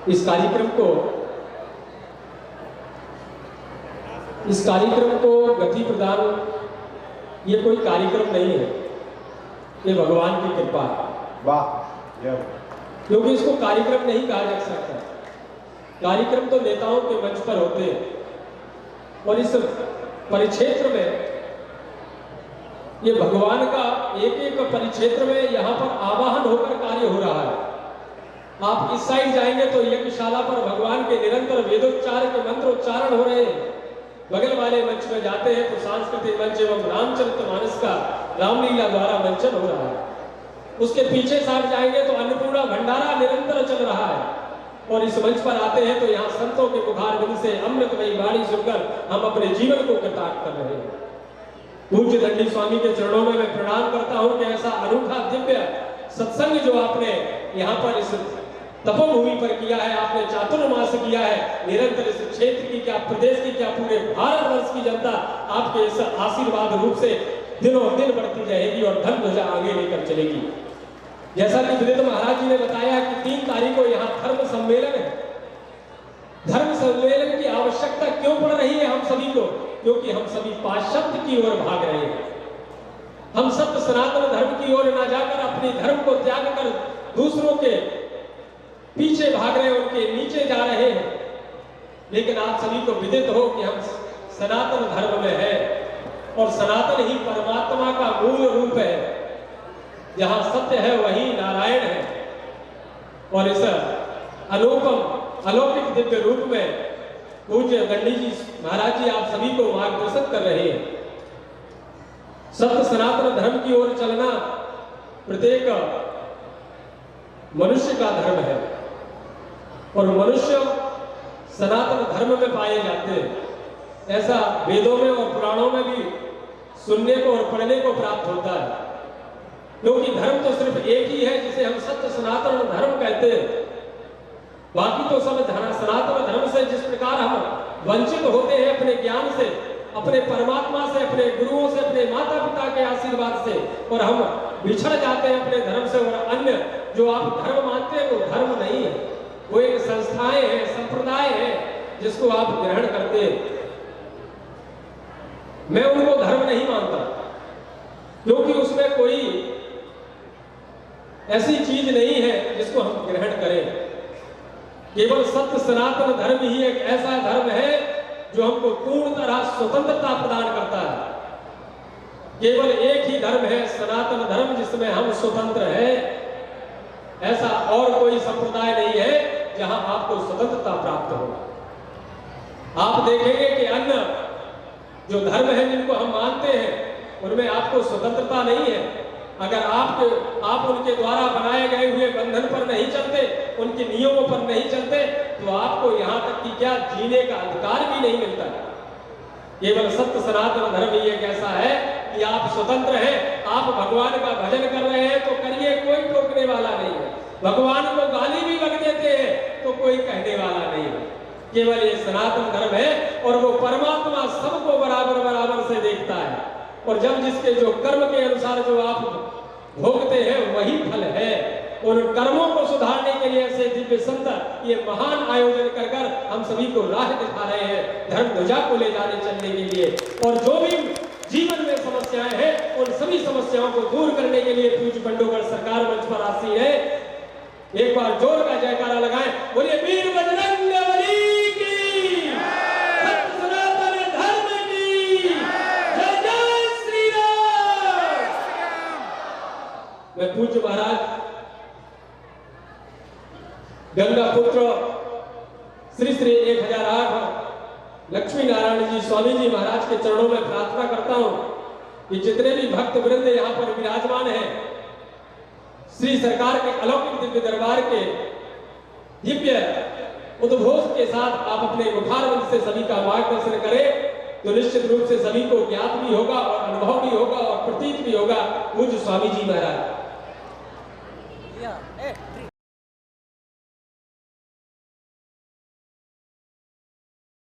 इस कार्यक्रम को गति प्रदान, ये कोई कार्यक्रम नहीं है, ये भगवान की कृपा है। वाह। क्योंकि इसको कार्यक्रम नहीं कहा जा सकता। कार्यक्रम तो नेताओं के मंच पर होते हैं, और इस परिक्षेत्र में ये भगवान का एक एक परिक्षेत्र में यहाँ पर आवाहन होकर कार्य हो रहा है। आप इस साइड जाएंगे तो यज्ञशाला पर भगवान के निरंतर वेदोच्चार के मंत्रोच्चारण हो रहे हैं। बगल वाले मंच में जाते हैं तो सांस्कृतिक मंच एवं रामचरितमानस का रामलीला द्वारा मंचन हो रहा है। उसके पीछे साइड जाएंगे तो अन्नपूर्णा भंडारा निरंतर चल रहा है। और इस मंच पर आते हैं तो यहाँ संतों के मुखार बिंद से अमृतमयी वाणी सुनकर हम अपने जीवन को कृतार्थ कर रहे हैं। पूज्य दंडी स्वामी के चरणों में मैं प्रणाम करता हूँ कि ऐसा अनूठा दिव्य सत्संग जो आपने यहाँ पर इस तपोभूमि पर किया है, आपने चातुर्मास किया है, निरंतर इस क्षेत्र की क्या, प्रदेश की क्या, पूरे भारतवर्ष की जनता आपके इस आशीर्वाद रूप से दिनों दिन बढ़ती रहेगी और धन ध्वजा आगे लेकर चलेगी। जैसा कि विदित महाराज जी ने बताया कि 3 तारीख को यहाँ धर्म सम्मेलन है। धर्म सम्मेलन की आवश्यकता क्यों पड़ रही है हम सभी को? क्योंकि हम सभी पाश्चात्य की ओर भाग रहे हैं। हम सत्य सनातन धर्म की ओर न जाकर अपने धर्म को त्याग कर दूसरों के पीछे भाग रहे हैं, उनके नीचे जा रहे हैं। लेकिन आप सभी को विदित हो कि हम सनातन धर्म में है, और सनातन ही परमात्मा का मूल रूप है। जहां सत्य है वही नारायण है। और इस अनुपम अलौकिक दिव्य रूप में पूज्य दंडी जी महाराज जी आप सभी को मार्गदर्शन कर रहे हैं। सत्य सनातन धर्म की ओर चलना प्रत्येक मनुष्य का धर्म है, और मनुष्य सनातन धर्म में पाए जाते हैं। ऐसा वेदों में और पुराणों में भी सुनने को और पढ़ने को प्राप्त होता है। क्योंकि धर्म तो सिर्फ एक ही है जिसे हम सत्य सनातन धर्म कहते हैं। बाकी तो सब सनातन धर्म से जिस प्रकार हम वंचित होते हैं अपने ज्ञान से, अपने परमात्मा से, अपने गुरुओं से, अपने माता पिता के आशीर्वाद से, और हम बिछड़ जाते हैं अपने धर्म से। और अन्य जो आप धर्म मानते हैं वो धर्म नहीं है, वो एक संस्थाएं हैं, संप्रदाय है जिसको आप ग्रहण करते हैं। मैं उनको धर्म नहीं मानता, क्योंकि उसमें कोई ऐसी चीज नहीं है जिसको हम ग्रहण करें। केवल सत्य सनातन धर्म ही एक ऐसा धर्म है जो हमको पूर्ण तरह स्वतंत्रता प्रदान करता है। केवल एक ही धर्म है सनातन धर्म जिसमें हम स्वतंत्र हैं। ऐसा और कोई संप्रदाय नहीं है जहां आपको स्वतंत्रता प्राप्त हो। आप देखेंगे कि अन्य जो धर्म है जिनको हम मानते हैं उनमें आपको स्वतंत्रता नहीं है। अगर आप उनके द्वारा बनाए गए हुए बंधन पर नहीं चलते, उनके नियमों पर नहीं चलते, तो आपको यहाँ तक कि क्या जीने का अधिकार भी नहीं मिलता। केवल सत्य सनातन धर्म ही एक ऐसा है कि आप स्वतंत्र हैं। आप भगवान का भजन कर रहे हैं तो करिए, कोई टोकने वाला नहीं है। भगवान को गाली भी बक देते हैं तो कोई कहने वाला नहीं है। केवल ये सनातन धर्म है, और वो परमात्मा सबको बराबर बराबर से देखता है। और जब जिसके जो कर्म के अनुसार जो आप भोगते हैं वही फल है। उन कर्मों को सुधारने के लिए ऐसे दिव्य संत ये महान आयोजन कर कर हम सभी को राह दिखा रहे हैं, धर्म ध्वजा को ले जाने चलने के लिए। और जो भी जीवन में समस्याएं हैं उन सभी समस्याओं को दूर करने के लिए पूज्य बंडोगढ़ सरकार मंच पर आसी है। एक बार जोर का जयकारा लगाएं, बोलिए वीर बजरंग बली की, सत्य सनातन धर्म की जय जय श्री राम। मैं पूज्य महाराज गंगा पुत्र श्री श्री 1008 लक्ष्मी नारायण जी स्वामी जी महाराज के चरणों में प्रार्थना करता हूं कि जितने भी भक्त वृंद यहाँ पर विराजमान हैं, श्री सरकार के अलौकिक दिव्य दरबार के दिव्य उद्घोष के साथ आप अपने मुखारबंद से सभी का मार्गदर्शन करें, तो निश्चित रूप से सभी को ज्ञात भी होगा और अनुभव भी होगा और प्रतीत भी होगा। पूज्य स्वामी जी महाराज।